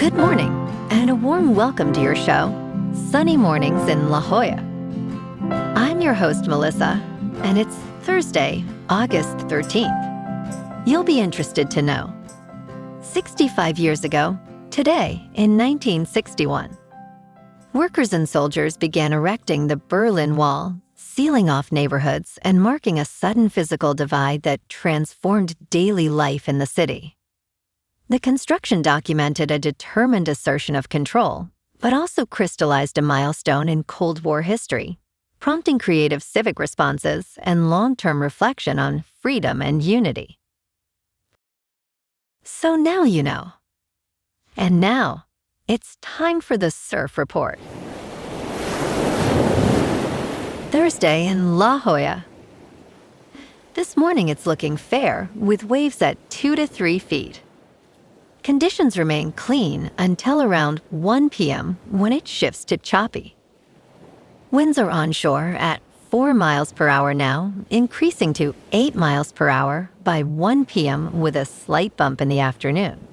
Good morning, and a warm welcome to your show, Sunny Mornings in La Jolla. I'm your host, Melissa, and it's Thursday, August 13th. You'll be interested to know. 65 years ago, today in 1961, workers and soldiers began erecting the Berlin Wall, sealing off neighborhoods and marking a sudden physical divide that transformed daily life in the city. The construction documented a determined assertion of control, but also crystallized a milestone in Cold War history, prompting creative civic responses and long-term reflection on freedom and unity. So now you know. And now, it's time for the Surf Report. Thursday in La Jolla. This morning it's looking fair, with waves at 2 to 3 feet. Conditions remain clean until around 1 p.m. when it shifts to choppy. Winds are onshore at 4 miles per hour now, increasing to 8 miles per hour by 1 p.m. with a slight bump in the afternoon.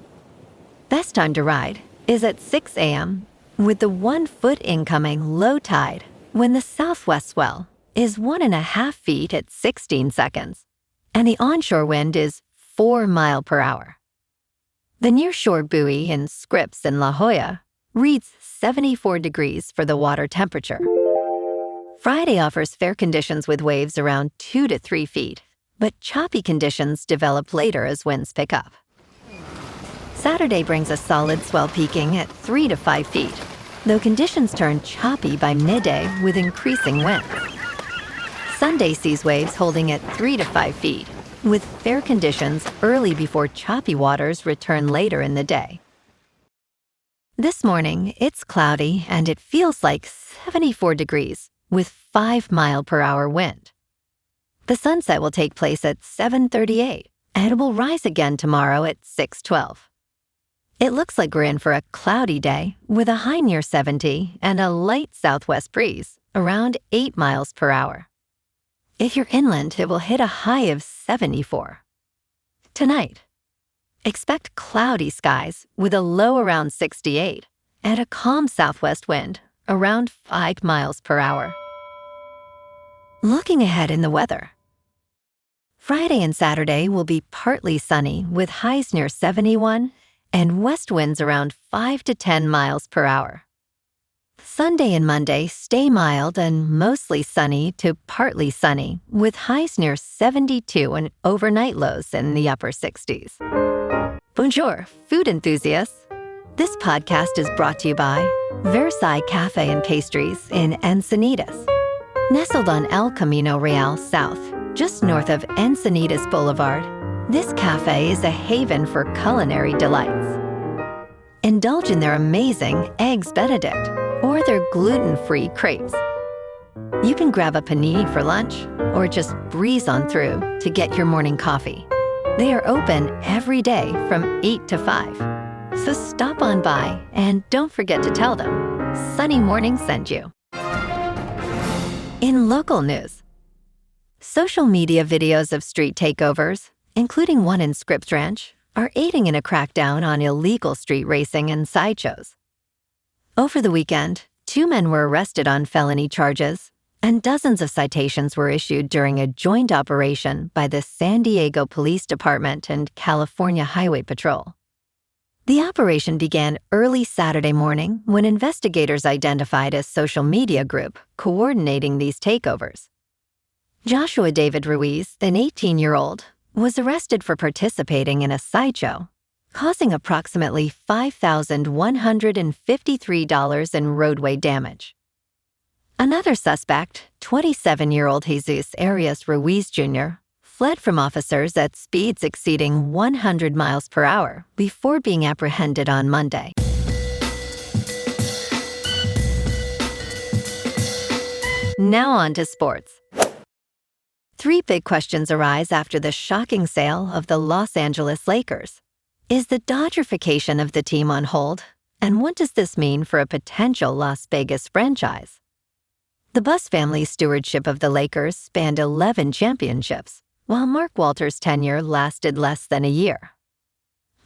Best time to ride is at 6 a.m. with the 1 foot incoming low tide when the southwest swell is 1.5 feet at 16 seconds and the onshore wind is 4 miles per hour. The nearshore buoy in Scripps in La Jolla reads 74 degrees for the water temperature. Friday offers fair conditions with waves around 2 to 3 feet, but choppy conditions develop later as winds pick up. Saturday brings a solid swell peaking at 3 to 5 feet, though conditions turn choppy by midday with increasing winds. Sunday sees waves holding at 3 to 5 feet, with fair conditions early before choppy waters return later in the day. This morning, it's cloudy and it feels like 74 degrees with 5 mile per hour wind. The sunset will take place at 7:38 and it will rise again tomorrow at 6:12. It looks like we're in for a cloudy day with a high near 70 and a light southwest breeze around 8 miles per hour. If you're inland, it will hit a high of 74. Tonight, expect cloudy skies with a low around 68 and a calm southwest wind around 5 miles per hour. Looking ahead in the weather. Friday and Saturday will be partly sunny with highs near 71 and west winds around 5 to 10 miles per hour. Sunday and Monday stay mild and mostly sunny to partly sunny, with highs near 72 and overnight lows in the upper 60s. Bonjour, food enthusiasts. This podcast is brought to you by Versailles Cafe and Pastries in Encinitas. Nestled on El Camino Real South, just north of Encinitas Boulevard, this cafe is a haven for culinary delights. Indulge in their amazing Eggs Benedict or their gluten-free crepes. You can grab a panini for lunch or just breeze on through to get your morning coffee. They are open every day from 8 to 5. So stop on by and don't forget to tell them Sunny Morning sent you. In local news, social media videos of street takeovers, including one in Scripps Ranch, are aiding in a crackdown on illegal street racing and sideshows. Over the weekend, 2 men were arrested on felony charges, and dozens of citations were issued during a joint operation by the San Diego Police Department and California Highway Patrol. The operation began early Saturday morning when investigators identified a social media group coordinating these takeovers. Joshua David Ruiz, an 18-year-old, was arrested for participating in a sideshow, causing approximately $5,153 in roadway damage. Another suspect, 27-year-old Jesus Arias Ruiz Jr., fled from officers at speeds exceeding 100 miles per hour before being apprehended on Monday. Now on to sports. 3 big questions arise after the shocking sale of the Los Angeles Lakers. Is the Dodgerification of the team on hold? And what does this mean for a potential Las Vegas franchise? The Buss family's stewardship of the Lakers spanned 11 championships, while Mark Walters' tenure lasted less than a year.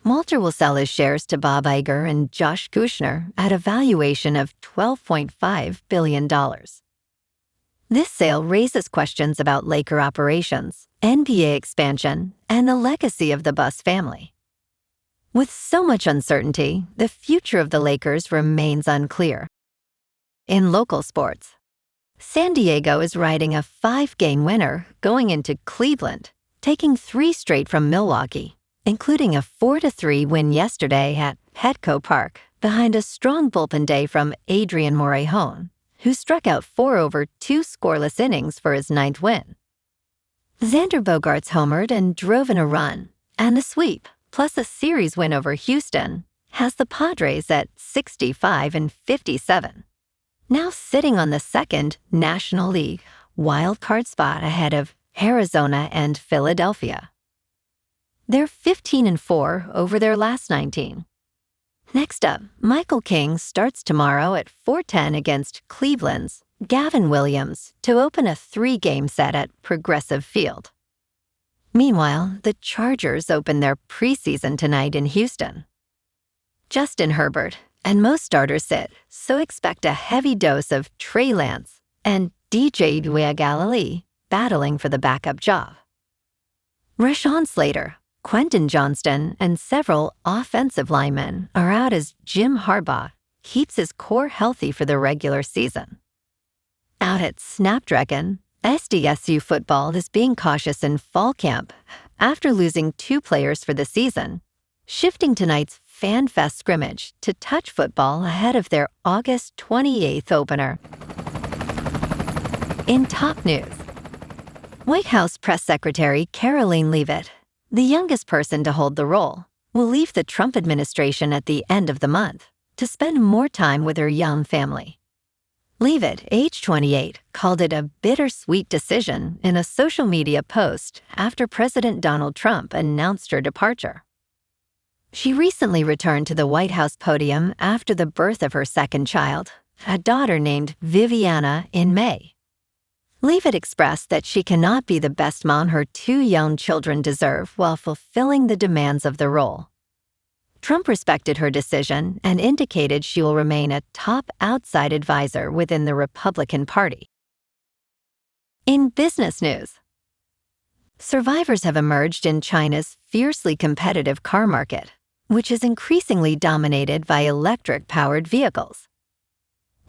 Walter will sell his shares to Bob Iger and Josh Kushner at a valuation of $12.5 billion. This sale raises questions about Laker operations, NBA expansion, and the legacy of the Buss family. With so much uncertainty, the future of the Lakers remains unclear. In local sports, San Diego is riding a 5-game winner going into Cleveland, taking 3 straight from Milwaukee, including a 4-3 win yesterday at Petco Park behind a strong bullpen day from Adrian Morejon, who struck out 4 over 2 scoreless innings for his 9th win. Xander Bogaerts homered and drove in a run, and the sweep, plus a series win over Houston, has the Padres at 65-57. Now sitting on the 2nd National League wildcard spot ahead of Arizona and Philadelphia. They're 15-4 over their last 19. Next up, Michael King starts tomorrow at 4:10 against Cleveland's Gavin Williams to open a 3-game set at Progressive Field. Meanwhile, the Chargers open their preseason tonight in Houston. Justin Herbert and most starters sit, so expect a heavy dose of Trey Lance and DJ Galilee battling for the backup job. Rashawn Slater, Quentin Johnston, and several offensive linemen are out as Jim Harbaugh keeps his core healthy for the regular season. Out at Snapdragon, SDSU football is being cautious in fall camp after losing 2 players for the season, shifting tonight's FanFest scrimmage to touch football ahead of their August 28th opener. In top news, White House Press Secretary Karoline Leavitt, the youngest person to hold the role, will leave the Trump administration at the end of the month to spend more time with her young family. Leavitt, age 28, called it a bittersweet decision in a social media post after President Donald Trump announced her departure. She recently returned to the White House podium after the birth of her 2nd child, a daughter named Viviana, in May. Leavitt expressed that she cannot be the best mom her 2 young children deserve while fulfilling the demands of the role. Trump respected her decision and indicated she will remain a top outside advisor within the Republican Party. In business news, survivors have emerged in China's fiercely competitive car market, which is increasingly dominated by electric-powered vehicles.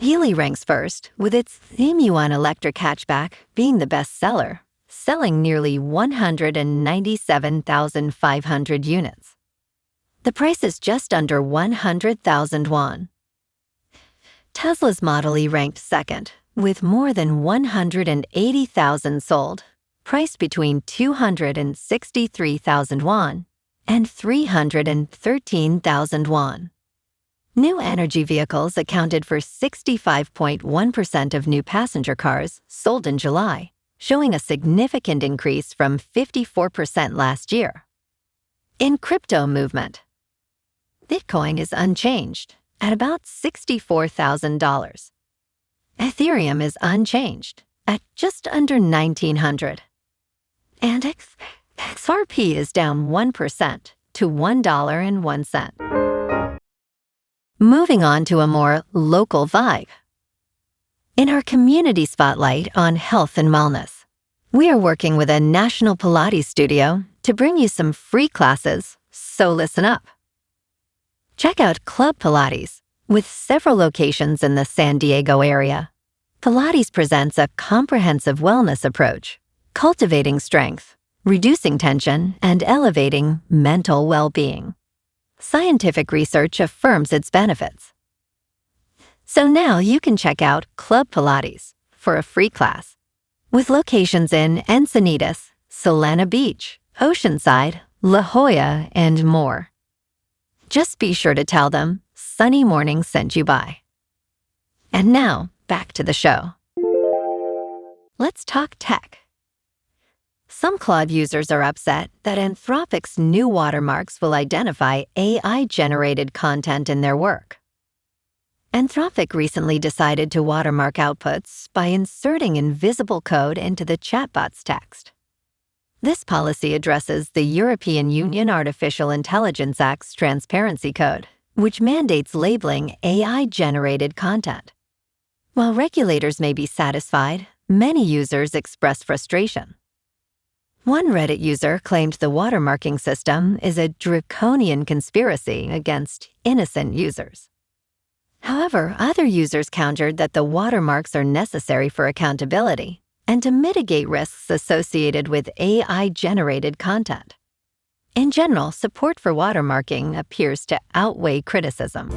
Geely ranks first, with its Yuan electric hatchback being the best seller, selling nearly 197,500 units. The price is just under 100,000 won. Tesla's Model E ranked 2nd, with more than 180,000 sold, priced between 263,000 won and 313,000 won. New energy vehicles accounted for 65.1% of new passenger cars sold in July, showing a significant increase from 54% last year. In crypto movement, Bitcoin is unchanged at about $64,000. Ethereum is unchanged at just under 1,900. And XRP is down 1% to $1.01. Moving on to a more local vibe. In our community spotlight on health and wellness, we are working with a national Pilates studio to bring you some free classes, so listen up. Check out Club Pilates, with several locations in the San Diego area. Pilates presents a comprehensive wellness approach, cultivating strength, reducing tension, and elevating mental well-being. Scientific research affirms its benefits. So now you can check out Club Pilates for a free class, with locations in Encinitas, Solana Beach, Oceanside, La Jolla, and more. Just be sure to tell them Sunny Morning sent you by. And now, back to the show. Let's talk tech. Some Claude users are upset that Anthropic's new watermarks will identify AI-generated content in their work. Anthropic recently decided to watermark outputs by inserting invisible code into the chatbot's text. This policy addresses the European Union Artificial Intelligence Act's Transparency Code, which mandates labeling AI-generated content. While regulators may be satisfied, many users express frustration. One Reddit user claimed the watermarking system is a draconian conspiracy against innocent users. However, other users countered that the watermarks are necessary for accountability and to mitigate risks associated with AI-generated content. In general, support for watermarking appears to outweigh criticism.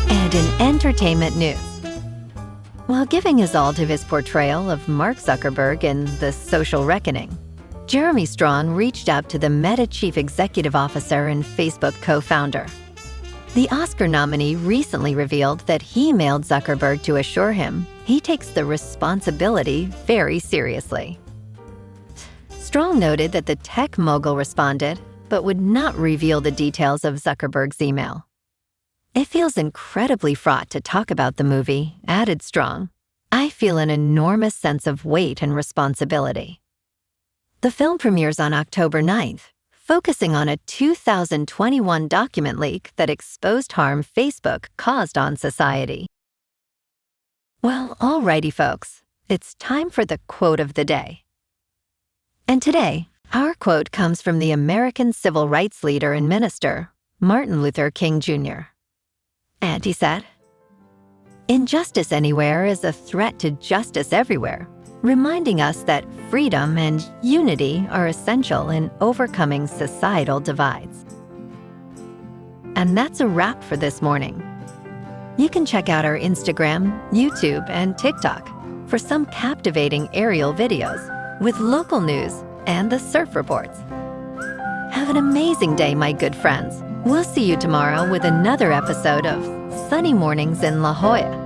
And in entertainment news, while giving his all to his portrayal of Mark Zuckerberg in The Social Reckoning, Jeremy Strawn reached out to the Meta chief executive officer and Facebook co-founder. The Oscar nominee recently revealed that he mailed Zuckerberg to assure him he takes the responsibility very seriously. Strawn noted that the tech mogul responded, but would not reveal the details of Zuckerberg's email. "It feels incredibly fraught to talk about the movie," added Strawn. "I feel an enormous sense of weight and responsibility." The film premieres on October 9th, focusing on a 2021 document leak that exposed harm Facebook caused on society. Well, alrighty folks, it's time for the quote of the day. And today, our quote comes from the American civil rights leader and minister, Martin Luther King Jr. And he said, "Injustice anywhere is a threat to justice everywhere, reminding us that freedom and unity are essential in overcoming societal divides." And that's a wrap for this morning. You can check out our Instagram, YouTube, and TikTok for some captivating aerial videos with local news and the surf reports. Have an amazing day, my good friends. We'll see you tomorrow with another episode of Sunny Mornings in La Jolla.